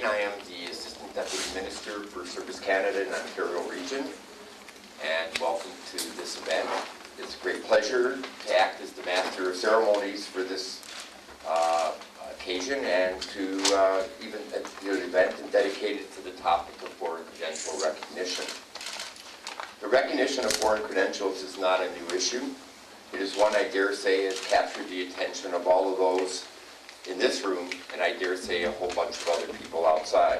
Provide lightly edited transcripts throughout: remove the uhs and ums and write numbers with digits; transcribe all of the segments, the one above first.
I am the Assistant Deputy Minister for Service Canada and Ontario Region, and welcome to this event. It's a great pleasure to act as the Master of Ceremonies for this occasion and to even do an event and dedicate it to the topic of foreign credential recognition. The recognition of foreign credentials is not a new issue. It is one I dare say has captured the attention of all of those in this room, and I dare say a whole bunch of other people outside.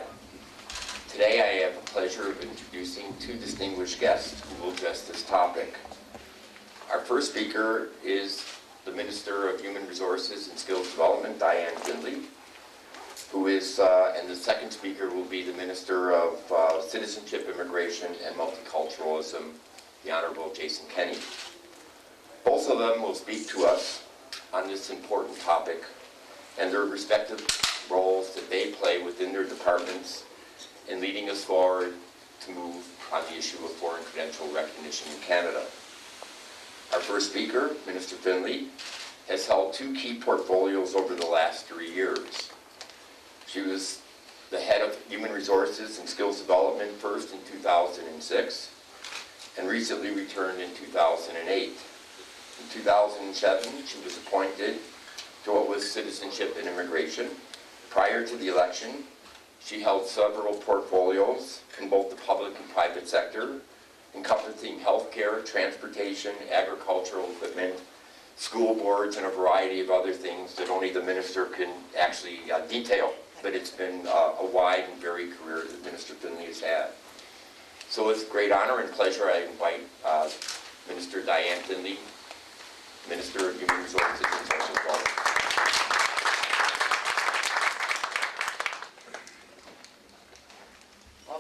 Today I have the pleasure of introducing two distinguished guests who will address this topic. Our first speaker is the Minister of Human Resources and Skills Development, Diane Finley, who is, and the second speaker will be the Minister of Citizenship, Immigration, and Multiculturalism, the Honorable Jason Kenney. Both of them will speak to us on this important topic and their respective roles that they play within their departments in leading us forward to move on the issue of foreign credential recognition in Canada. Our first speaker, Minister Finley, has held two key portfolios over the last 3 years. She was the head of Human Resources and Skills Development first in 2006 and recently returned in 2008. In 2007, she was appointed to what was Citizenship and Immigration. Prior to the election, she held several portfolios in both the public and private sector, encompassing healthcare, transportation, agricultural equipment, school boards, and a variety of other things that only the minister can actually detail. But it's been a wide and varied career that Minister Finley has had. So with great honor and pleasure, I invite Minister Diane Finley, Minister of Human Resources and Social Development.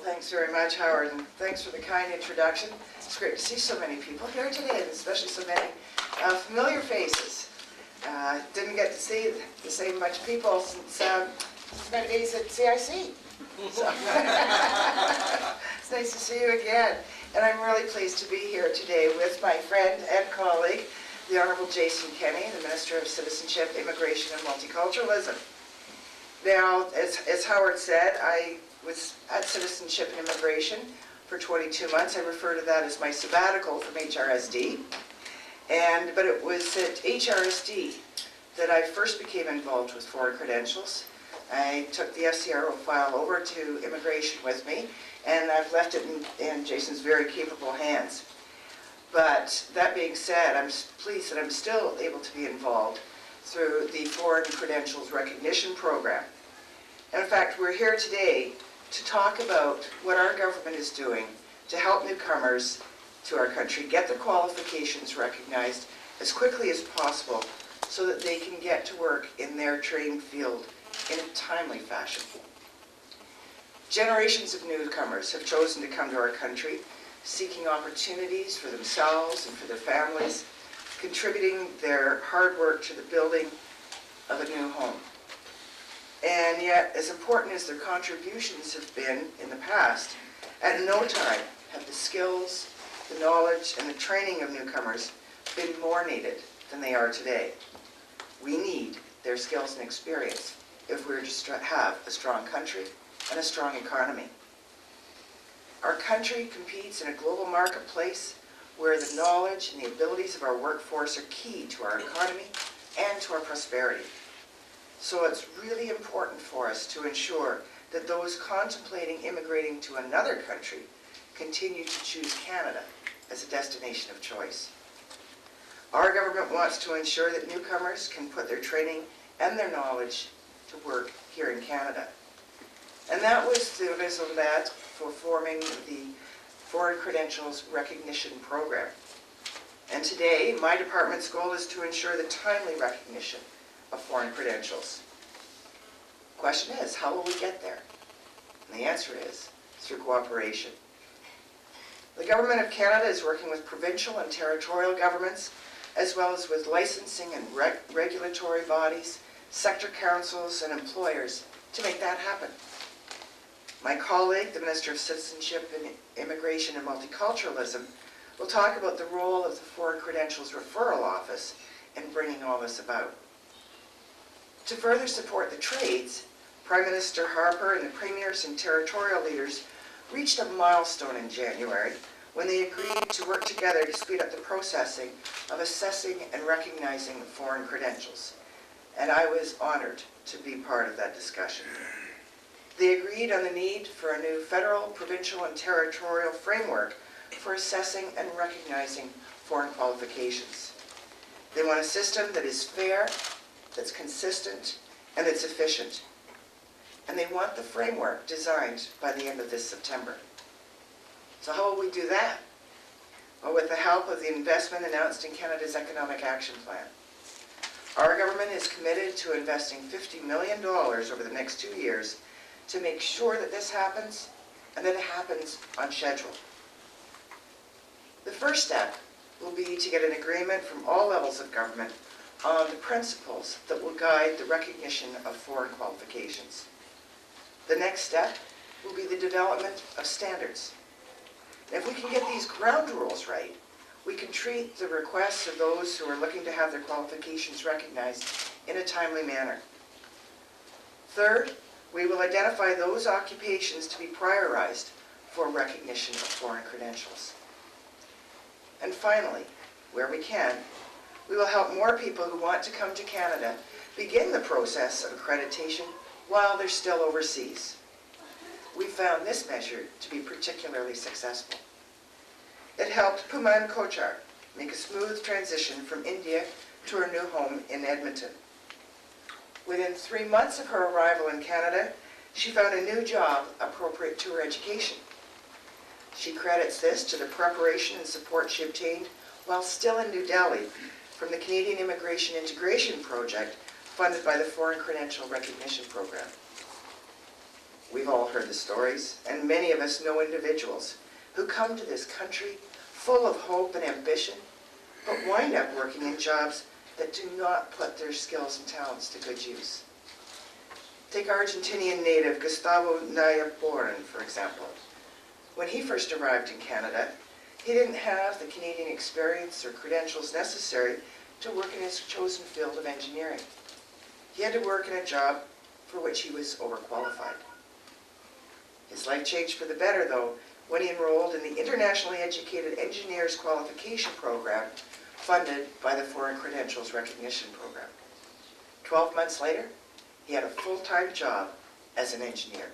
Thanks very much, Howard, and thanks for the kind introduction. It's great to see so many people here today, and especially so many familiar faces. Didn't get to see the same bunch of people since my days at CIC. So it's nice to see you again. And I'm really pleased to be here today with my friend and colleague, the Honorable Jason Kenney, the Minister of Citizenship, Immigration, and Multiculturalism. Now, as Howard said, I was at Citizenship and Immigration for 22 months. I refer to that as my sabbatical from HRSD. But it was at HRSD that I first became involved with foreign credentials. I took the FCRO file over to Immigration with me, and I've left it in Jason's very capable hands. But that being said, I'm pleased that I'm still able to be involved through the Foreign Credentials Recognition Program. And in fact, we're here today to talk about what our government is doing to help newcomers to our country get their qualifications recognized as quickly as possible so that they can get to work in their trained field in a timely fashion. Generations of newcomers have chosen to come to our country seeking opportunities for themselves and for their families, contributing their hard work to the building of a new home. And yet, as important as their contributions have been in the past, at no time have the skills, the knowledge, and the training of newcomers been more needed than they are today. We need their skills and experience if we're to have a strong country and a strong economy. Our country competes in a global marketplace where the knowledge and the abilities of our workforce are key to our economy and to our prosperity. So it's really important for us to ensure that those contemplating immigrating to another country continue to choose Canada as a destination of choice. Our government wants to ensure that newcomers can put their training and their knowledge to work here in Canada. And that was the raison d'etre for forming the Foreign Credentials Recognition Program. And today, my department's goal is to ensure the timely recognition of foreign credentials. The question is, how will we get there? And the answer is, through cooperation. The Government of Canada is working with provincial and territorial governments, as well as with licensing and regulatory bodies, sector councils, and employers to make that happen. My colleague, the Minister of Citizenship and Immigration and Multiculturalism, will talk about the role of the Foreign Credentials Referral Office in bringing all this about. To further support the trades, Prime Minister Harper and the premiers and territorial leaders reached a milestone in January when they agreed to work together to speed up the processing of assessing and recognizing foreign credentials. And I was honored to be part of that discussion. They agreed on the need for a new federal, provincial, and territorial framework for assessing and recognizing foreign qualifications. They want a system that is fair, that's consistent, and that's efficient. And they want the framework designed by the end of this September. So how will we do that? Well, with the help of the investment announced in Canada's Economic Action Plan. Our government is committed to investing $50 million over the next 2 years to make sure that this happens and that it happens on schedule. The first step will be to get an agreement from all levels of government on the principles that will guide the recognition of foreign qualifications. The next step will be the development of standards. If we can get these ground rules right, we can treat the requests of those who are looking to have their qualifications recognized in a timely manner. Third, we will identify those occupations to be prioritized for recognition of foreign credentials. And finally, where we can, we will help more people who want to come to Canada begin the process of accreditation while they're still overseas. We found this measure to be particularly successful. It helped Puman Kochar make a smooth transition from India to her new home in Edmonton. Within 3 months of her arrival in Canada, she found a new job appropriate to her education. She credits this to the preparation and support she obtained while still in New Delhi from the Canadian Immigration Integration Project funded by the Foreign Credential Recognition Program. We've all heard the stories, and many of us know individuals who come to this country full of hope and ambition, but wind up working in jobs that do not put their skills and talents to good use. Take Argentinian native Gustavo Nayaporan, for example. When he first arrived in Canada, he didn't have the Canadian experience or credentials necessary to work in his chosen field of engineering. He had to work in a job for which he was overqualified. His life changed for the better, though, when he enrolled in the Internationally Educated Engineers Qualification Program funded by the Foreign Credentials Recognition Program. 12 months later, he had a full-time job as an engineer.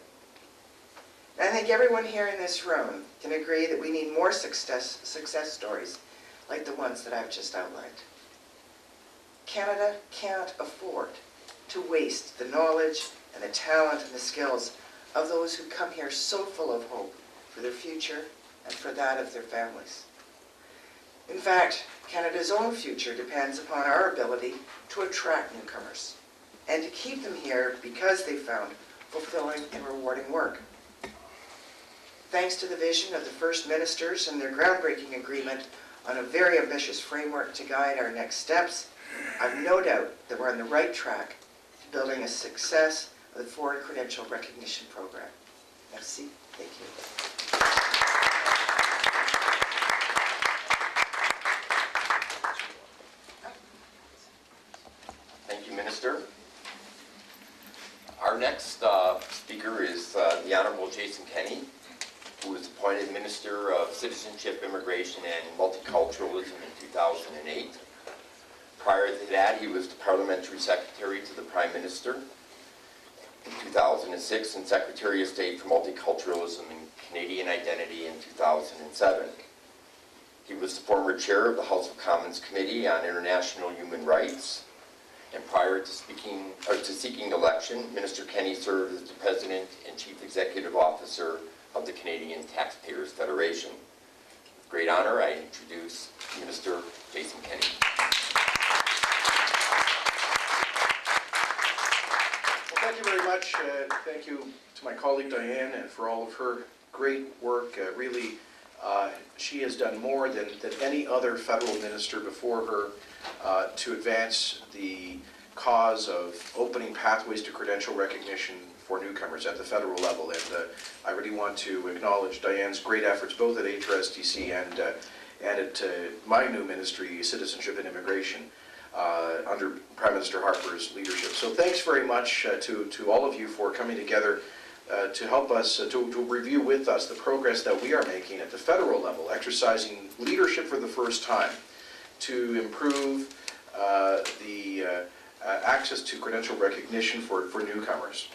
And I think everyone here in this room can agree that we need more success stories like the ones that I've just outlined. Canada can't afford to waste the knowledge and the talent and the skills of those who come here so full of hope for their future and for that of their families. In fact, Canada's own future depends upon our ability to attract newcomers and to keep them here because they found fulfilling and rewarding work. Thanks to the vision of the First Ministers and their groundbreaking agreement on a very ambitious framework to guide our next steps, I've no doubt that we're on the right track to building a success of the Foreign Credential Recognition Program. Merci. Thank you. Thank you, Minister. Our next speaker is the Honorable Jason Kenney, who was appointed Minister of Citizenship, Immigration, and Multiculturalism in 2008. Prior to that, he was the Parliamentary Secretary to the Prime Minister in 2006 and Secretary of State for Multiculturalism and Canadian Identity in 2007. He was the former chair of the House of Commons Committee on International Human Rights. And prior to seeking election, Minister Kenney served as the President and Chief Executive Officer of the Canadian Taxpayers Federation. With great honor, I introduce Minister Jason Kenney. Well, thank you very much. Thank you to my colleague Diane and for all of her great work. She has done more than any other federal minister before her to advance the cause of opening pathways to credential recognition for newcomers at the federal level. And I really want to acknowledge Diane's great efforts both at HRSTC and at my new ministry, Citizenship and Immigration, under Prime Minister Harper's leadership. So thanks very much to all of you for coming together to help us, to review with us the progress that we are making at the federal level, exercising leadership for the first time to improve the access to credential recognition for newcomers.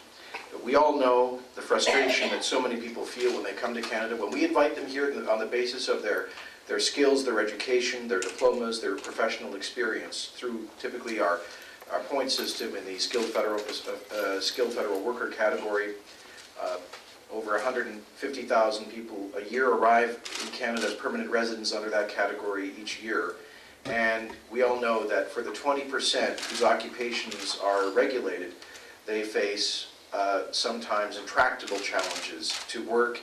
We all know the frustration that so many people feel when they come to Canada. When we invite them here on the basis of their skills, their education, their diplomas, their professional experience through typically our point system in the skilled federal worker category. Over 150,000 people a year arrive in Canada as permanent residents under that category each year. And we all know that for the 20% whose occupations are regulated, they face sometimes intractable challenges to work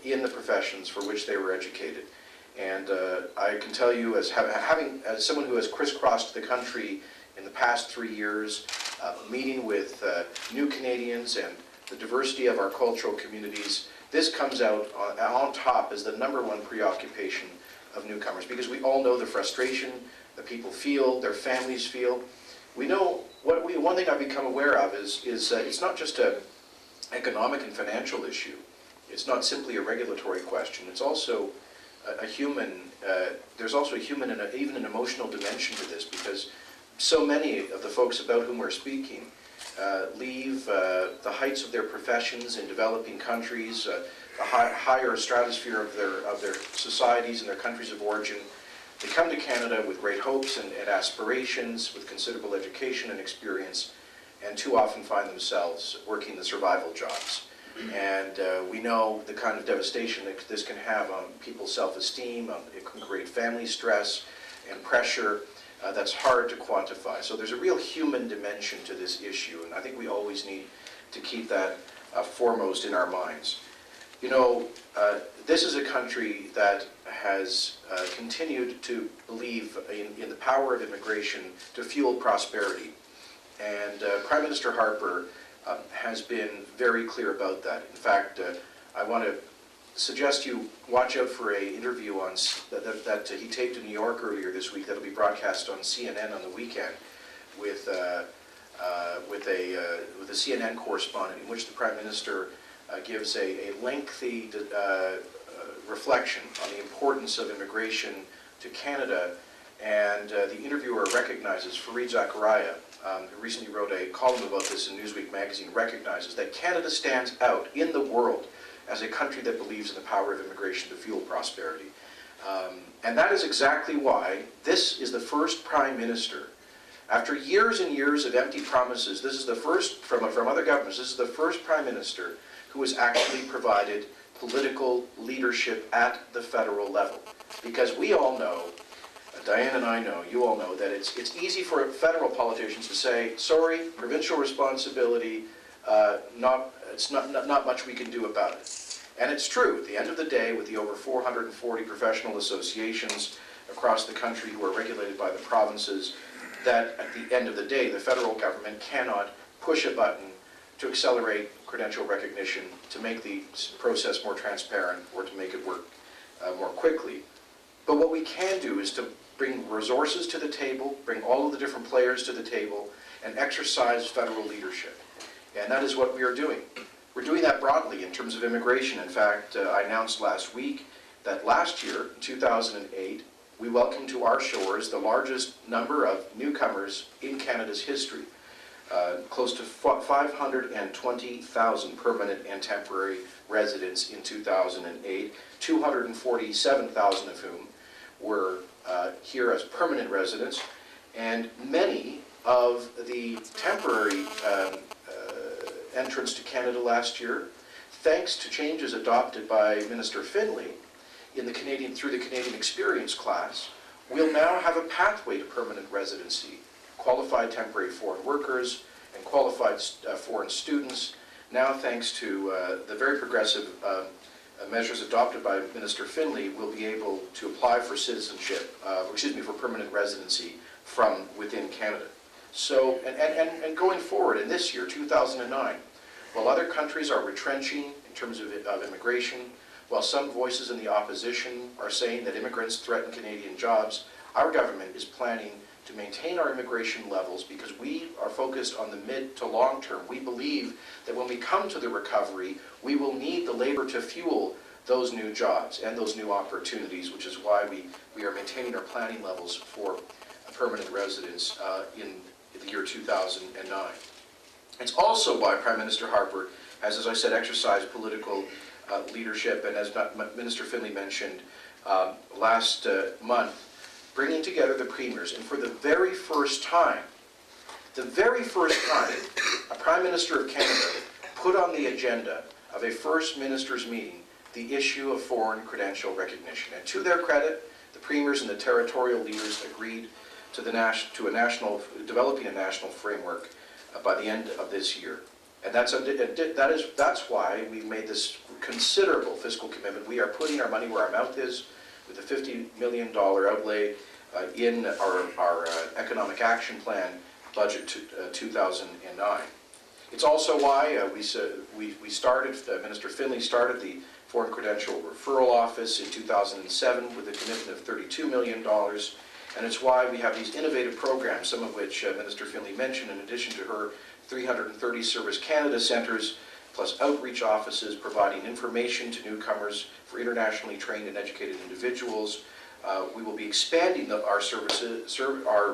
in the professions for which they were educated. And I can tell you, as someone who has crisscrossed the country in the past 3 years, meeting with new Canadians and the diversity of our cultural communities, this comes out on top as the #1 preoccupation of newcomers, because we all know the frustration that people feel, their families feel. We know, one thing I've become aware of is it's not just an economic and financial issue. It's not simply a regulatory question. It's also a human, there's also a human and even an emotional dimension to this, because so many of the folks about whom we're speaking leave the heights of their professions in developing countries, the higher stratosphere of their societies and their countries of origin. They come to Canada with great hopes and aspirations, with considerable education and experience, and too often find themselves working the survival jobs. And we know the kind of devastation that this can have on people's self-esteem. It can create family stress and pressure that's hard to quantify. So there's a real human dimension to this issue, and I think we always need to keep that foremost in our minds. You know, this is a country that has continued to believe in the power of immigration to fuel prosperity. And Prime Minister Harper has been very clear about that. In fact, I want to suggest you watch out for an interview that he taped in New York earlier this week that'll be broadcast on CNN on the weekend with a CNN correspondent, in which the Prime Minister gives a lengthy reflection on the importance of immigration to Canada. And the interviewer recognizes, Fareed Zakaria, who recently wrote a column about this in Newsweek magazine, recognizes that Canada stands out in the world as a country that believes in the power of immigration to fuel prosperity. And that is exactly why this is the first Prime Minister, after years and years of empty promises, this is the first, from other governments, this is the first Prime Minister who has actually provided political leadership at the federal level. Because we all know, Diane and I know, you all know, that it's easy for federal politicians to say, sorry, provincial responsibility, it's not much we can do about it. And it's true. At the end of the day, with the over 440 professional associations across the country who are regulated by the provinces, that at the end of the day, the federal government cannot push a button to accelerate credential recognition, to make the process more transparent, or to make it work more quickly. But what we can do is to bring resources to the table, bring all of the different players to the table, and exercise federal leadership. And that is what we are doing. We're doing that broadly in terms of immigration. In fact, I announced last week that last year, 2008, we welcomed to our shores the largest number of newcomers in Canada's history. Close to 520,000 permanent and temporary residents in 2008, 247,000 of whom were here as permanent residents, and many of the temporary entrants to Canada last year, thanks to changes adopted by Minister Finley through the Canadian Experience class, will now have a pathway to permanent residency. Qualified temporary foreign workers and qualified foreign students, now thanks to the very progressive measures adopted by Minister Finley, will be able to apply for citizenship, for permanent residency from within Canada. So, and going forward in this year, 2009, while other countries are retrenching in terms of immigration, while some voices in the opposition are saying that immigrants threaten Canadian jobs, our government is planning to maintain our immigration levels because we are focused on the mid to long term. We believe that when we come to the recovery, we will need the labor to fuel those new jobs and those new opportunities, which is why we are maintaining our planning levels for permanent residence in the year 2009. It's also why Prime Minister Harper has, as I said, exercised political leadership, and as Minister Finley mentioned last month, bringing together the premiers, and for the very first time, a Prime Minister of Canada put on the agenda of a First Ministers meeting the issue of foreign credential recognition. And to their credit, the premiers and the territorial leaders agreed to developing a national framework by the end of this year. And that's why we've made this considerable fiscal commitment. We are putting our money where our mouth is with a $50 million outlay in our Economic Action Plan budget 2009. It's also why Minister Finley started the Foreign Credential Referral Office in 2007 with a commitment of $32 million. And it's why we have these innovative programs, some of which Minister Finley mentioned, in addition to her 330 Service Canada centres, plus outreach offices providing information to newcomers for internationally trained and educated individuals. We will be expanding our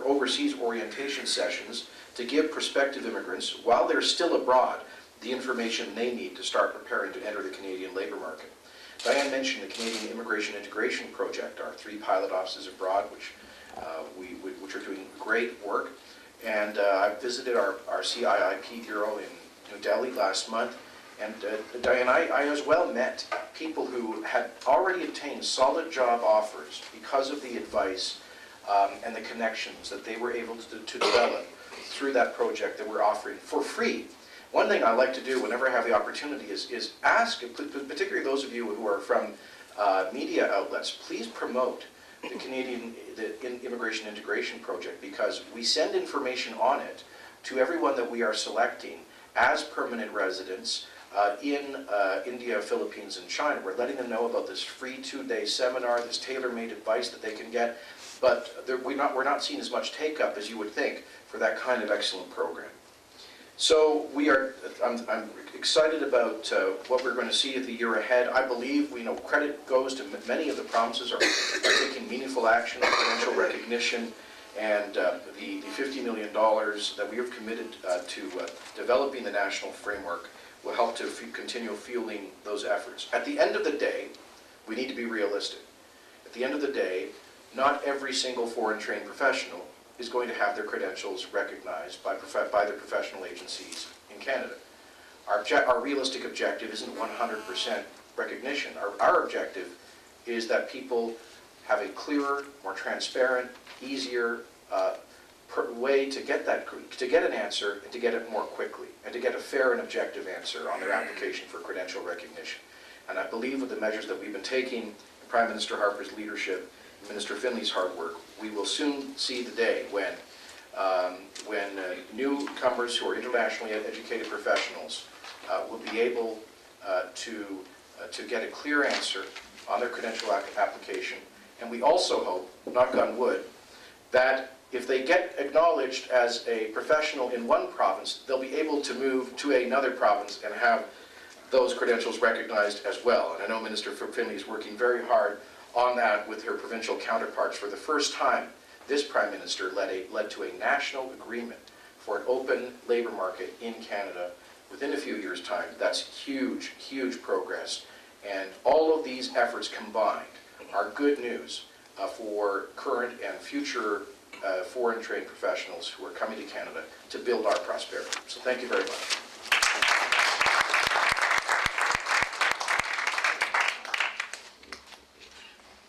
overseas orientation sessions to give prospective immigrants, while they're still abroad, the information they need to start preparing to enter the Canadian labour market. Diane mentioned the Canadian Immigration Integration Project, our 3 pilot offices abroad, which are doing great work. And I visited our CIIP Bureau in New Delhi last month. And Diane, I as well met people who had already obtained solid job offers because of the advice and the connections that they were able to develop through that project that we're offering for free. One thing I like to do whenever I have the opportunity is ask, particularly those of you who are from media outlets, please promote the Canadian Immigration Integration Project, because we send information on it to everyone that we are selecting as permanent residents in India, Philippines, and China. We're letting them know about this free 2-day seminar, this tailor-made advice that they can get, but we're not seeing as much take-up as you would think for that kind of excellent program. So I'm excited about what we're going to see in the year ahead. I believe credit goes to many of the provinces are taking meaningful action on credential recognition, and the $50 million that we have committed to developing the national framework will help to continue fueling those efforts. At the end of the day, we need to be realistic. At the end of the day, not every single foreign trained professional is going to have their credentials recognized by the professional agencies in Canada. Our realistic objective isn't 100% recognition. Our objective is that people have a clearer, more transparent, easier way to get an answer, and to get it more quickly, and to get a fair and objective answer on their application for credential recognition. And I believe with the measures that we've been taking, Prime Minister Harper's leadership, Minister Finley's hard work, we will soon see the day when newcomers who are internationally educated professionals will be able to get a clear answer on their credential application. And we also hope, knock on wood, that if they get acknowledged as a professional in one province, they'll be able to move to another province and have those credentials recognized as well. And I know Minister Finley is working very hard on that with her provincial counterparts. For the first time, this Prime Minister led to a national agreement for an open labour market in Canada within a few years' time. That's huge, huge progress. And all of these efforts combined are good news for current and future foreign trained professionals who are coming to Canada to build our prosperity. So thank you very much.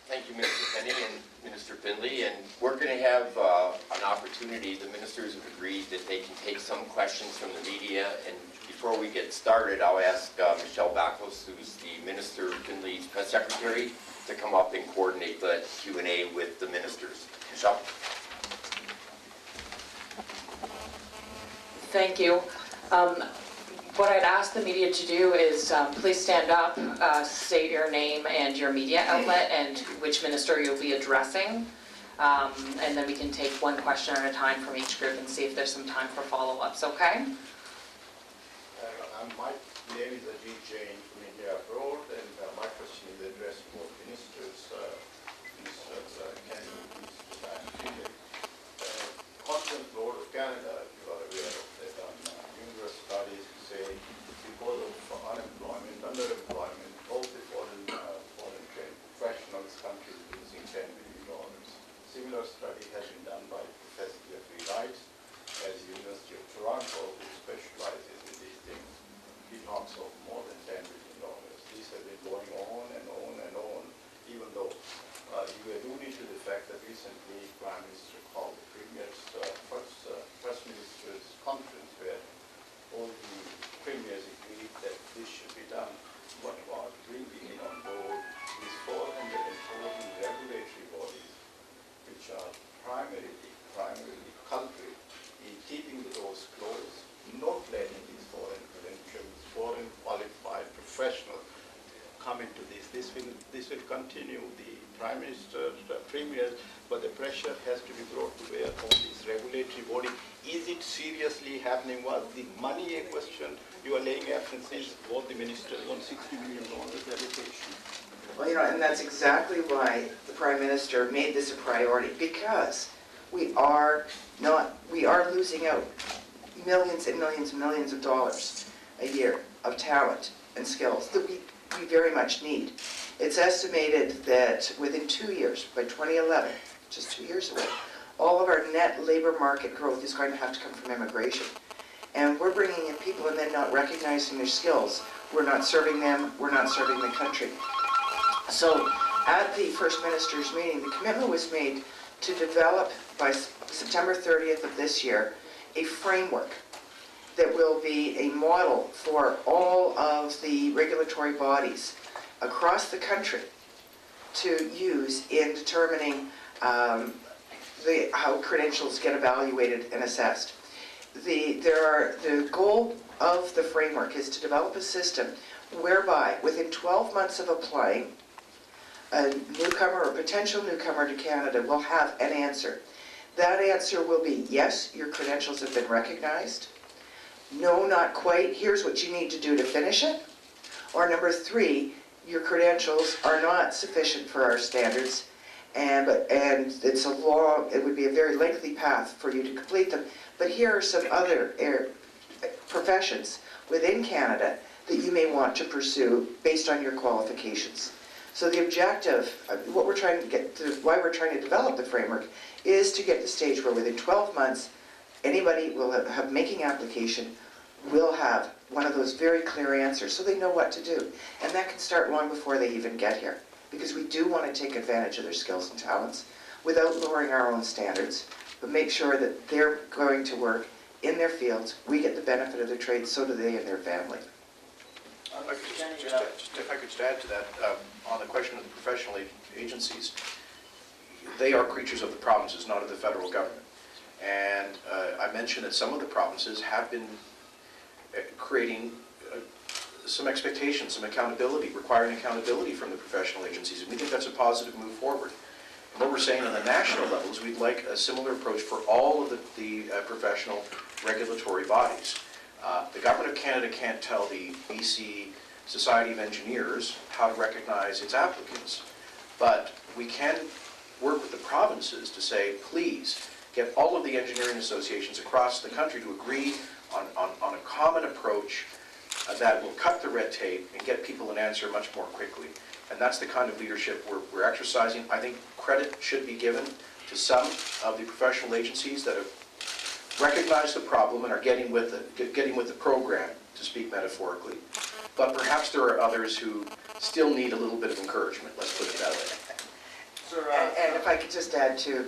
Thank you, Minister Kenney and Minister Finley. And we're going to have an opportunity. The ministers have agreed that they can take some questions from the media. And before we get started, I'll ask Michelle Bacos, who's the Minister Finley's press secretary, to come up and coordinate the Q&A with the ministers. Michelle? Thank you. What I'd ask the media to do is please stand up, state your name and your media outlet and which minister you'll be addressing. And then we can take one question at a time from each group and see if there's some time for follow-ups, okay? My name is Ajit Jain from India Abroad, and my question is addressed to both ministers, Ministers Kenney and Minister Diane Finley. Continental Board of Canada, you are aware of, they've done numerous studies to say because of unemployment, underemployment, all the foreign trained professionals, countries losing $10 billion. Similar study has been done by Professor Jeffrey Wright at the University of Toronto, who specializes in these things. He talks of more than $10 billion. These have been going on and on and on, even though you alluded to the fact that recently Prime Minister called the Premier's first Minister's conference where all the premiers agreed that this should be done. What about bringing in on board these 440 regulatory bodies, which are primarily culprit in keeping the doors closed, not letting these foreign credentials, foreign qualified professionals come into this. This will continue. The Prime Minister, the Premier, but the pressure has to be brought to bear on this regulatory body. Is it seriously happening? Was the money a question? You are laying emphasis, both the ministers, on $60 million allocation. Well, and that's exactly why the Prime Minister made this a priority, because we are losing out millions and millions and millions of dollars a year of talent and skills that we very much need. It's estimated that within 2 years, by 2011, just 2 years away, all of our net labor market growth is going to have to come from immigration. And we're bringing in people and then not recognizing their skills. We're not serving them, we're not serving the country. So at the First Minister's meeting, the commitment was made to develop by September 30th of this year a framework that will be a model for all of the regulatory bodies across the country to use in determining how credentials get evaluated and assessed. The goal of the framework is to develop a system whereby within 12 months of applying, a newcomer or potential newcomer to Canada will have an answer. That answer will be, yes, your credentials have been recognized. No, not quite. Here's what you need to do to finish it. Or number 3, your credentials are not sufficient for our standards, and it would be a very lengthy path for you to complete them. But here are some other professions within Canada that you may want to pursue based on your qualifications. So the objective, what we're trying to get to, why we're trying to develop the framework, is to get to the stage where within 12 months, anybody will have making application will have one of those very clear answers so they know what to do. And that can start long before they even get here, because we do want to take advantage of their skills and talents without lowering our own standards, but make sure that they're going to work in their fields. We get the benefit of their trade, so do they and their family. If I could just add to that, on the question of the professional agencies, they are creatures of the provinces, not of the federal government. And I mentioned that some of the provinces have been creating some expectations, some accountability, requiring accountability from the professional agencies. And we think that's a positive move forward. And what we're saying on the national level is we'd like a similar approach for all of the professional regulatory bodies. The Government of Canada can't tell the BC Society of Engineers how to recognize its applicants, but we can work with the provinces to say, please, get all of the engineering associations across the country to agree on a common approach that will cut the red tape and get people an answer much more quickly. And that's the kind of leadership we're exercising. I think credit should be given to some of the professional agencies that have recognized the problem and are getting with the program, to speak metaphorically. But perhaps there are others who still need a little bit of encouragement, let's put it that way. Sir, And if I could just add to,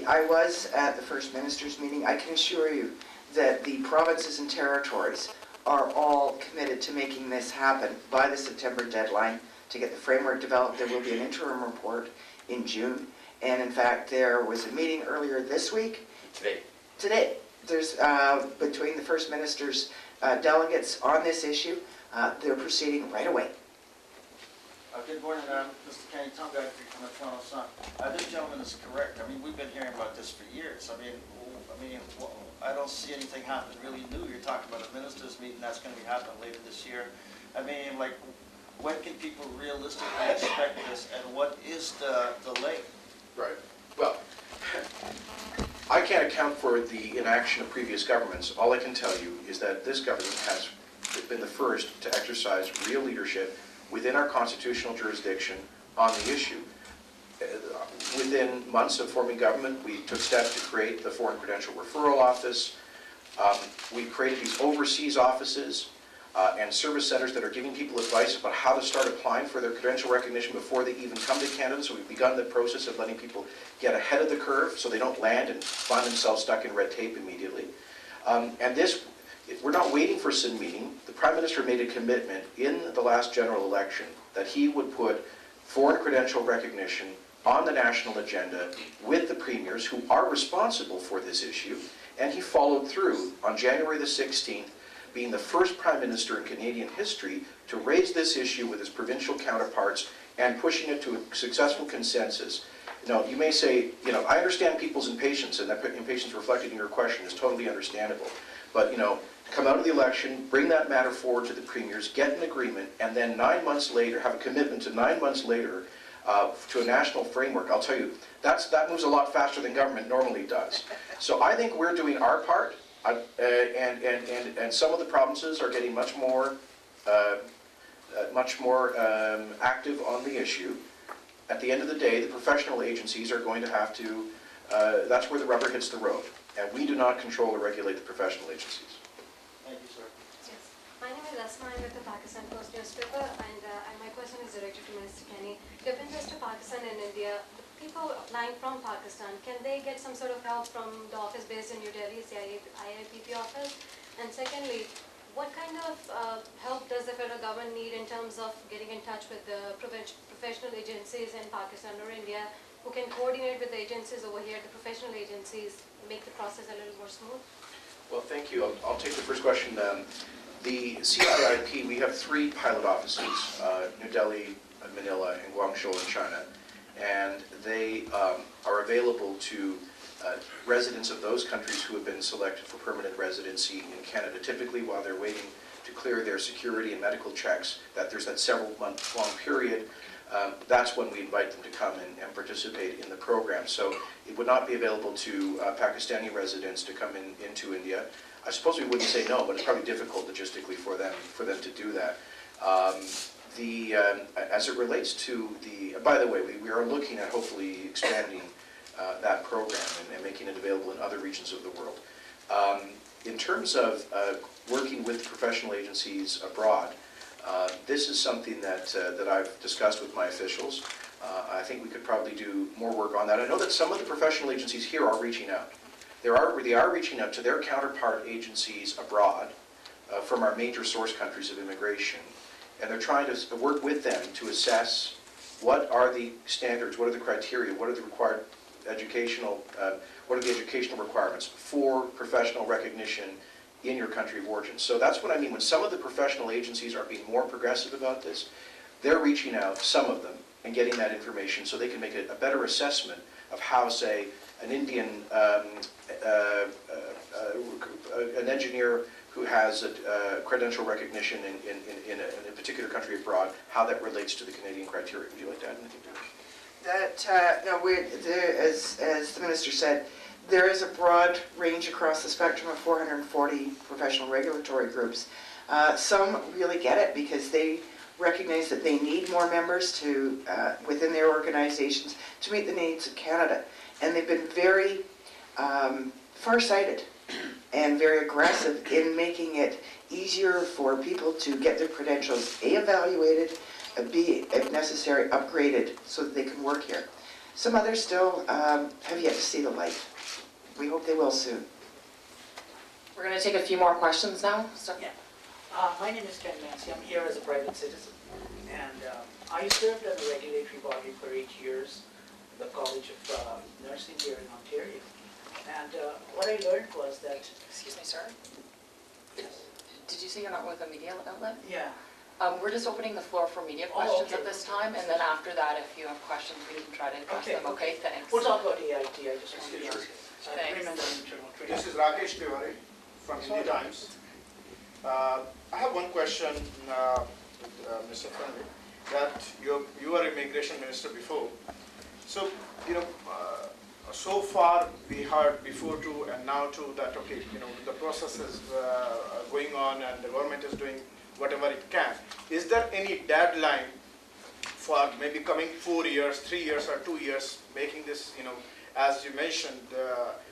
I was at the First Minister's meeting. I can assure you that the provinces and territories are all committed to making this happen by the September deadline to get the framework developed. There will be an interim report in June. And in fact, there was a meeting earlier this week. Today. There's, between the First Minister's delegates on this issue, they're proceeding right away. Good morning, Mr. Kenney, Tom Godfrey from the Toronto Sun. This gentleman is correct. I mean, we've been hearing about this for years. I mean, I don't see anything happen really new. You're talking about a ministers' meeting that's going to be happening later this year. I mean, like, when can people realistically expect this, and what is the delay? Right. Well, I can't account for the inaction of previous governments. All I can tell you is that this government has been the first to exercise real leadership within our constitutional jurisdiction on the issue. Within months of forming government, we took steps to create the Foreign Credential Referral Office. We created these overseas offices and service centers that are giving people advice about how to start applying for their credential recognition before they even come to Canada. So we've begun the process of letting people get ahead of the curve so they don't land and find themselves stuck in red tape immediately. And this, we're not waiting for some meeting. The Prime Minister made a commitment in the last general election that he would put foreign credential recognition on the national agenda with the premiers who are responsible for this issue. And he followed through on January the 16th, being the first Prime Minister in Canadian history to raise this issue with his provincial counterparts and pushing it to a successful consensus. Now, you may say, I understand people's impatience, and that impatience reflected in your question is totally understandable. But, come out of the election, bring that matter forward to the premiers, get an agreement, and then 9 months later, have a commitment to 9 months later to a national framework. I'll tell you, that moves a lot faster than government normally does. So I think we're doing our part. And some of the provinces are getting much more active on the issue. At the end of the day, the professional agencies are going to have to, that's where the rubber hits the road. And we do not control or regulate the professional agencies. Thank you, sir. Yes. My name is Asma. I'm with the Pakistan Post newspaper, and my question is directed to Minister Kenney. Given this to Pakistan and India, people applying from Pakistan, can they get some sort of help from the office based in New Delhi, the IIPP office? And secondly, what kind of help does the federal government need in terms of getting in touch with the professional agencies in Pakistan or India who can coordinate with the agencies over here, the professional agencies, make the process a little more smooth? Well, thank you. I'll take the first question. The CIIP, we have 3 pilot offices, New Delhi, Manila, and Guangzhou in China. And they are available to residents of those countries who have been selected for permanent residency in Canada. Typically, while they're waiting to clear their security and medical checks, there's that several-month-long period, that's when we invite them to come and participate in the program. So it would not be available to Pakistani residents to come into India. I suppose we wouldn't say no, but it's probably difficult logistically for them to do that. As it relates to by the way, we are looking at hopefully expanding that program and making it available in other regions of the world. In terms of working with professional agencies abroad, this is something that I've discussed with my officials. I think we could probably do more work on that. I know that some of the professional agencies here are reaching out. They are reaching out to their counterpart agencies abroad from our major source countries of immigration. And they're trying to work with them to assess what are the standards, what are the criteria, what are the required educational, what are the educational requirements for professional recognition in your country of origin. So that's what I mean. When some of the professional agencies are being more progressive about this, they're reaching out, some of them, and getting that information so they can make a better assessment of how, say, an Indian, an engineer who has a credential recognition in a particular country abroad, how that relates to the Canadian criteria. Would you like to add anything to it? No, as the Minister said, there is a broad range across the spectrum of 440 professional regulatory groups. Some really get it because they recognize that they need more members to, within their organizations to meet the needs of Canada. And they've been very farsighted and very aggressive in making it easier for people to get their credentials A, evaluated, B, if necessary, upgraded so that they can work here. Some others still have yet to see the light. We hope they will soon. We're going to take a few more questions now. So, Yeah. My name is Kenney. I'm here as a private citizen. And I served as a regulatory body for 8 years at the College of Nursing here in Ontario. And what I learned was that... excuse me, sir. Did you say you're not with a media outlet? Yeah. We're just opening the floor for media Oh, questions okay. at this time, and then after that, if you have questions, we can try to address them. Okay, thanks. We'll talk about AIT. I just want to ask. Thanks. This is Rakesh Tiwari from Hindi Times. I have one question, Mr. Finley, that you were immigration minister before. So, so far we heard before too and now too that, okay, the process is going on and the government is doing whatever it can. Is there any deadline for maybe coming 4 years, 3 years or 2 years, making this, as you mentioned,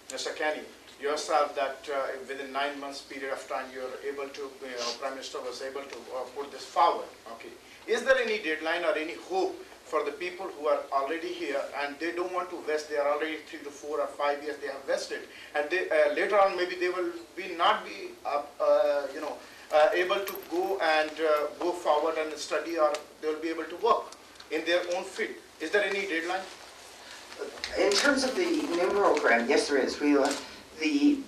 Mr. Kenney, yourself, that within 9 months period of time you're able to, Prime Minister was able to put this forward. Okay. Is there any deadline or any hope for the people who are already here and they don't want to vest, they are already 3 to 4 or 5 years they have vested, and they, later on maybe they will not be able to go and go forward and study, or they will be able to work in their own field. Is there any deadline? In terms of the new program, yes, there is. The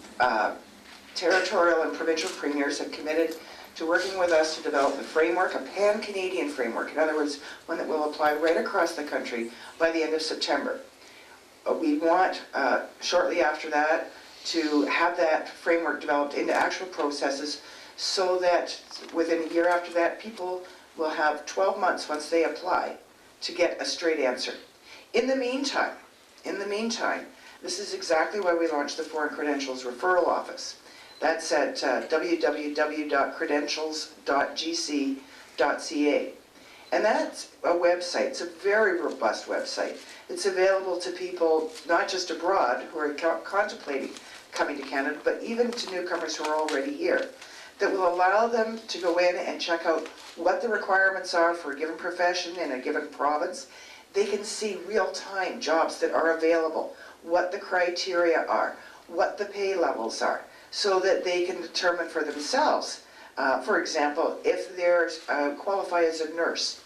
territorial and provincial premiers have committed to working with us to develop a framework, a pan-Canadian framework. In other words, one that will apply right across the country by the end of September. We want, shortly after that, to have that framework developed into actual processes so that within a year after that, people will have 12 months once they apply to get a straight answer. In the meantime, this is exactly why we launched the Foreign Credentials Referral Office. That's at www.credentials.gc.ca. And that's a website. It's a very robust website. It's available to people not just abroad who are contemplating coming to Canada, but even to newcomers who are already here, that will allow them to go in and check out what the requirements are for a given profession in a given province. They can see real-time jobs that are available, what the criteria are, what the pay levels are, so that they can determine for themselves. For example, if they qualify as a nurse,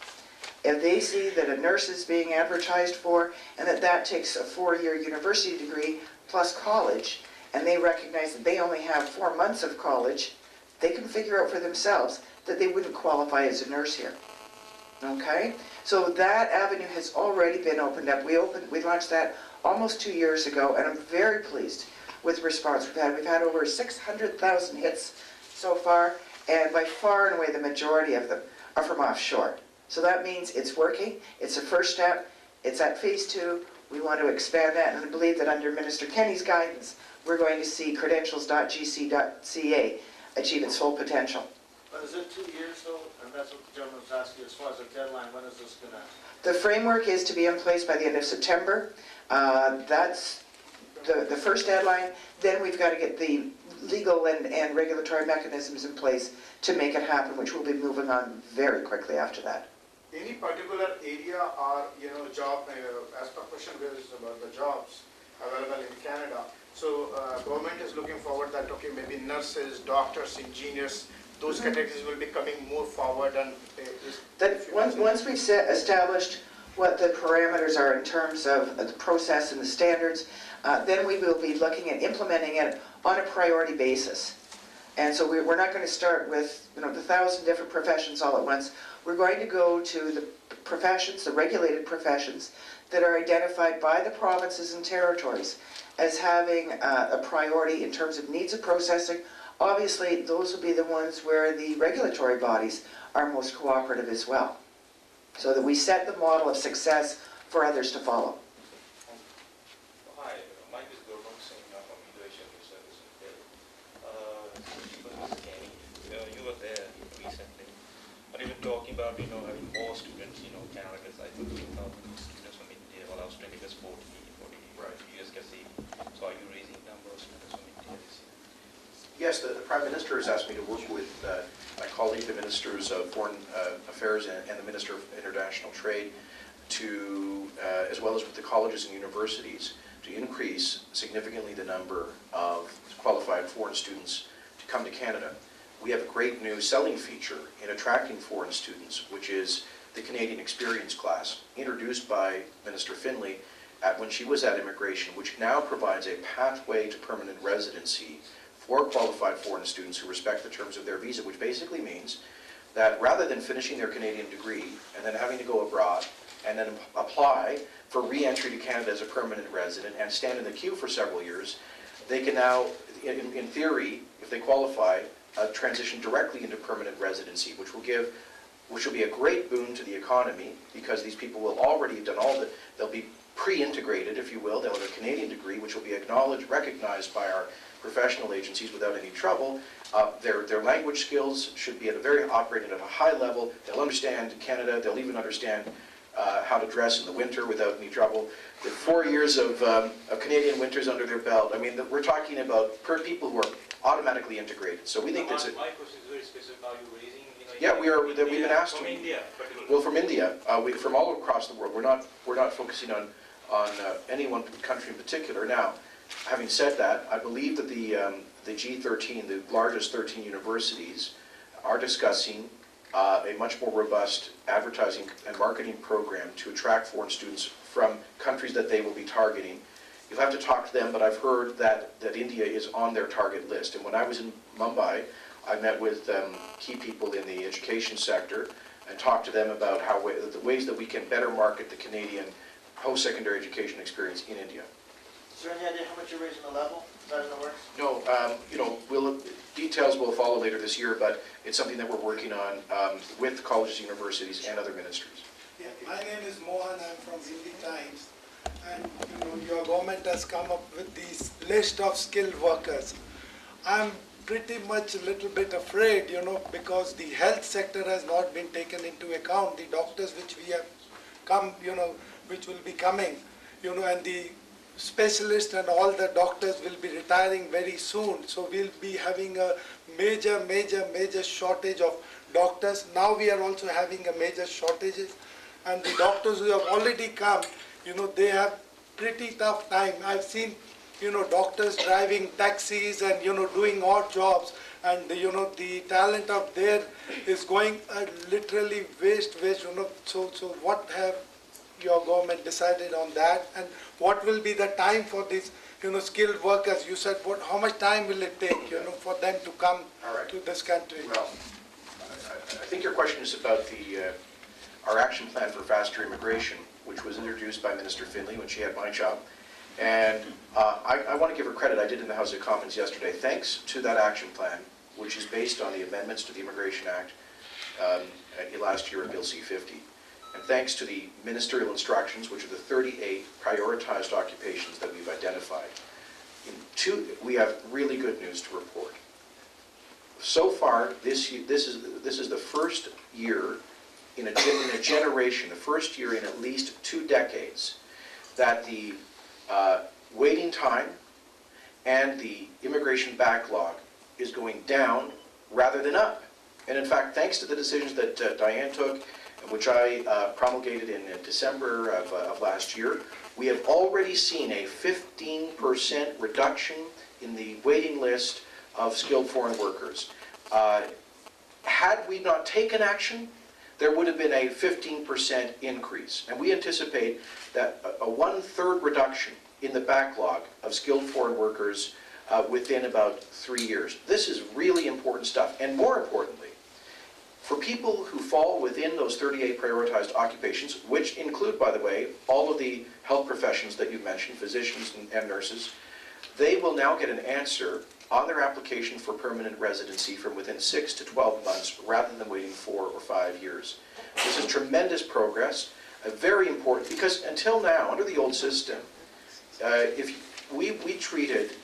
if they see that a nurse is being advertised for and that takes a 4-year university degree plus college, and they recognize that they only have 4 months of college, they can figure out for themselves that they wouldn't qualify as a nurse here. Okay? So that avenue has already been opened up. We launched that almost 2 years ago, and I'm very pleased with the response we've had. We've had over 600,000 hits so far, and by far and away the majority of them are from offshore. So that means it's working. It's a first step. It's at phase 2. We want to expand that, and I believe that under Minister Kenney's guidance, we're going to see credentials.gc.ca achieve its full potential. But is it 2 years though? And that's what the gentleman was asking as far as the deadline, when is this going to? The framework is to be in place by the end of September. That's the first deadline. Then we've got to get the legal and regulatory mechanisms in place to make it happen, which we'll be moving on very quickly after that. Any particular area or job, as per question was about the jobs available in Canada. So government is looking forward that okay, maybe nurses, doctors, engineers, those categories will be coming more forward, and once we've established what the parameters are in terms of the process and the standards, then we will be looking at implementing it on a priority basis. And so we're not going to start with the 1,000 different professions all at once. We're going to go to the professions, the regulated professions, that are identified by the provinces and territories as having a priority in terms of needs of processing. Obviously, those will be the ones where the regulatory bodies are most cooperative as well, so that we set the model of success for others to follow. Hi, my name is Gurban Singh from Immigration Service. Ms. Kenney, you were there recently. But even talking about, having more students, Canada gets, I think, 2,000 students from India, while Australia gets 40, Right. US gets 80. So are you raising number of students from India this year? Yes, the Prime Minister has asked me to work with my colleague, the Ministers of Foreign Affairs and the Minister of International Trade, to, as well as with the colleges and universities, to increase significantly the number of qualified foreign students to come to Canada. We have a great new selling feature in attracting foreign students, which is the Canadian Experience Class, introduced by Minister Finley when she was at immigration, which now provides a pathway to permanent residency for qualified foreign students who respect the terms of their visa, which basically means that rather than finishing their Canadian degree and then having to go abroad and then apply for re-entry to Canada as a permanent resident and stand in the queue for several years, they can now, in theory, if they qualify, transition directly into permanent residency, which will be a great boon to the economy, because these people will already have done they'll be pre-integrated, if you will. They'll have a Canadian degree, which will be acknowledged, recognized by our professional agencies without any trouble. Their language skills should be operating at a high level. They'll understand Canada. They'll even understand how to dress in the winter without any trouble. The 4 years of Canadian winters under their belt. I mean, we're talking about people who are automatically integrated. So we think that's My question is very specific. Are you raising? Yeah, we've been asked from to. India, particularly. Well, from India, from all across the world. We're not focusing on any one country in particular. Now, having said that, I believe that the G13, the largest 13 universities, are discussing a much more robust advertising and marketing program to attract foreign students from countries that they will be targeting. You'll have to talk to them, but I've heard that India is on their target list. And when I was in Mumbai, I met with key people in the education sector and talked to them about the ways that we can better market the Canadian post-secondary education experience in India. Is there any idea how much you're raising the level? Is that in the works? No, details will follow later this year, but it's something that we're working on with colleges, universities, and other ministries. Yeah, my name is Mohan. I'm from Hindi Times, and your government has come up with this list of skilled workers. I'm pretty much a little bit afraid, because the health sector has not been taken into account. The doctors which we have come, which will be coming, and the specialists and all the doctors will be retiring very soon. So we'll be having a major shortage of doctors. Now we are also having a major shortages, and the doctors who have already come, they have pretty tough time. I've seen, doctors driving taxis and, doing odd jobs, and, the talent up there is going literally waste. So what have your government decided on that, and what will be the time for these, skilled workers? You said, how much time will it take, for them to come to this country? Well, I think your question is about our action plan for faster immigration, which was introduced by Minister Finley when she had my job. And I want to give her credit. I did in the House of Commons yesterday. Thanks to that action plan, which is based on the amendments to the Immigration Act last year in Bill C-50. And thanks to the ministerial instructions, which are the 38 prioritized occupations that we've identified. We have really good news to report. So far, this is the first year in a generation, the first year in at least 2 decades, that the waiting time and the immigration backlog is going down rather than up. And in fact, thanks to the decisions that Diane took, which I promulgated in December of last year, we have already seen a 15% reduction in the waiting list of skilled foreign workers. Had we not taken action, there would have been a 15% increase. And we anticipate that a 1/3 reduction in the backlog of skilled foreign workers within about 3 years. This is really important stuff. And more importantly, for people who fall within those 38 prioritized occupations, which include, by the way, all of the health professions that you've mentioned, physicians and nurses, they will now get an answer on their application for permanent residency from within 6 to 12 months rather than waiting 4 or 5 years. This is tremendous progress, very important, because until now, under the old system, if we treated,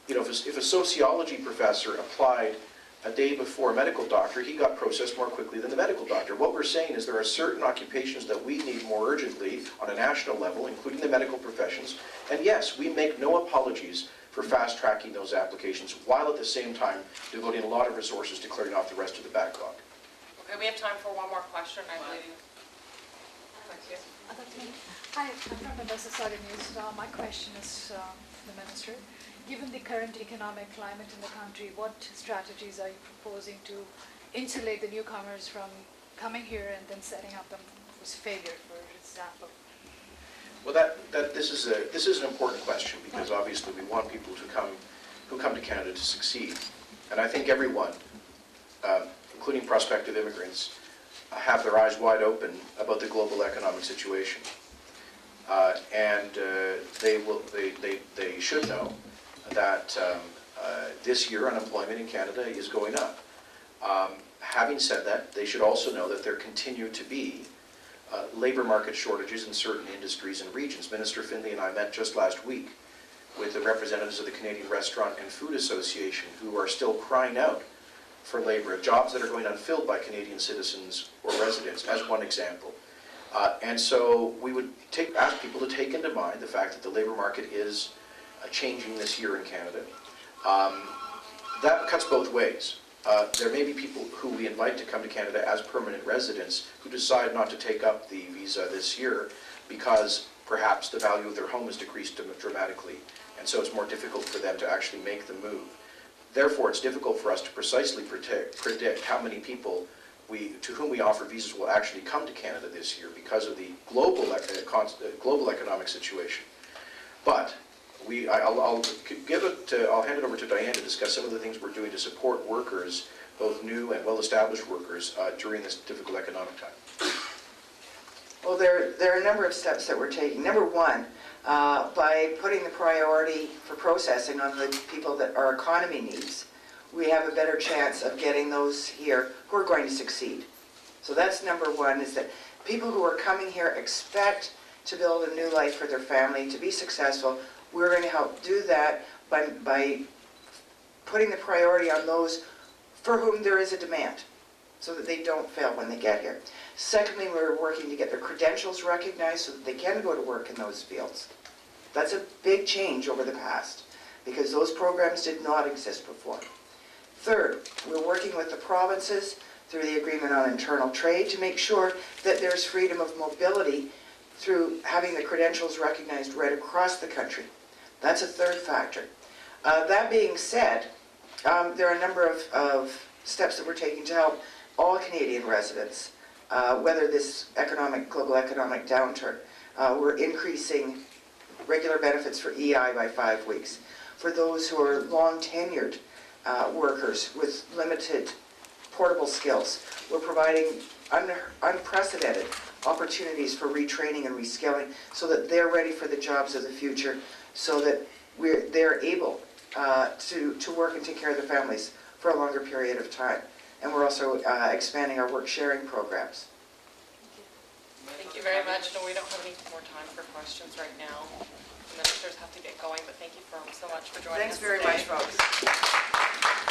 if a sociology professor applied a day before a medical doctor, he got processed more quickly than the medical doctor. What we're saying is there are certain occupations that we need more urgently on a national level, including the medical professions. And yes, we make no apologies for fast-tracking those applications, while at the same time devoting a lot of resources to clearing off the rest of the backlog. Okay, we have time for one more question, I believe. Thank you. That's me. Hi, I'm from the Mississauga News. My question is to the Minister. Given the current economic climate in the country, what strategies are you proposing to insulate the newcomers from coming here and then setting up them with failure, for example? Well, this is an important question, because obviously we want people who come to Canada to succeed. And I think everyone, including prospective immigrants, have their eyes wide open about the global economic situation. They should know that this year unemployment in Canada is going up. Having said that, they should also know that there continue to be labor market shortages in certain industries and regions. Minister Finley and I met just last week with the representatives of the Canadian Restaurant and Food Association, who are still crying out for labor, jobs that are going unfilled by Canadian citizens or residents, as one example. And so we would ask people to take into mind the fact that the labor market is changing this year in Canada. That cuts both ways. There may be people who we invite to come to Canada as permanent residents who decide not to take up the visa this year because perhaps the value of their home has decreased dramatically, and so it's more difficult for them to actually make the move. Therefore, it's difficult for us to precisely predict how many people to whom we offer visas will actually come to Canada this year because of the global economic situation. But I'll hand it over to Diane to discuss some of the things we're doing to support workers, both new and well-established workers, during this difficult economic time. Well, there are a number of steps that we're taking. Number one, by putting the priority for processing on the people that our economy needs, we have a better chance of getting those here who are going to succeed. So that's number one, is that people who are coming here expect to build a new life for their family, to be successful. We're going to help do that by putting the priority on those for whom there is a demand, so that they don't fail when they get here. Secondly, we're working to get their credentials recognized so that they can go to work in those fields. That's a big change over the past, because those programs did not exist before. Third, we're working with the provinces through the Agreement on Internal Trade to make sure that there's freedom of mobility through having the credentials recognized right across the country. That's a third factor. That being said, there are a number of steps that we're taking to help all Canadian residents weather this global economic downturn. We're increasing regular benefits for EI by 5 weeks. For those who are long-tenured workers with limited portable skills, we're providing unprecedented opportunities for retraining and reskilling so that they're ready for the jobs of the future, so that they're able to work and take care of their families for a longer period of time. And we're also expanding our work sharing programs. Thank you very much. No, we don't have any more time for questions right now. The ministers have to get going, but thank you so much for joining us today. Thanks very much, folks.